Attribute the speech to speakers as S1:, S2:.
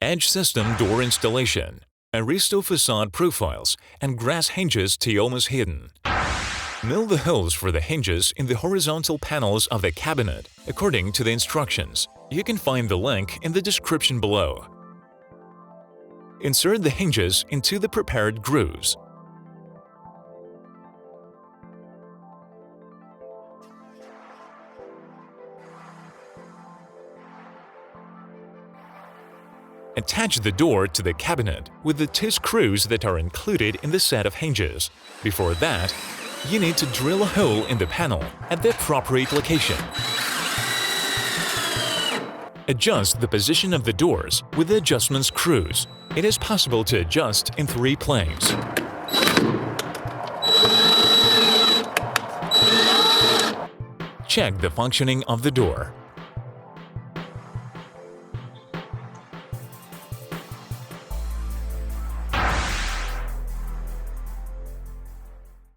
S1: Edge system door installation, ARISTO facade profiles, and grass hinges to almost hidden. Mill the holes for the hinges in the horizontal panels of the cabinet according to the instructions. You can find the link in the description below. Insert the hinges into the prepared grooves. Attach the door to the cabinet with the 2 screws that are included in the set of hinges. Before that, you need to drill a hole in the panel at the appropriate location. Adjust the position of the doors with the adjustment screws. It is possible to adjust in 3 planes. Check the functioning of the door.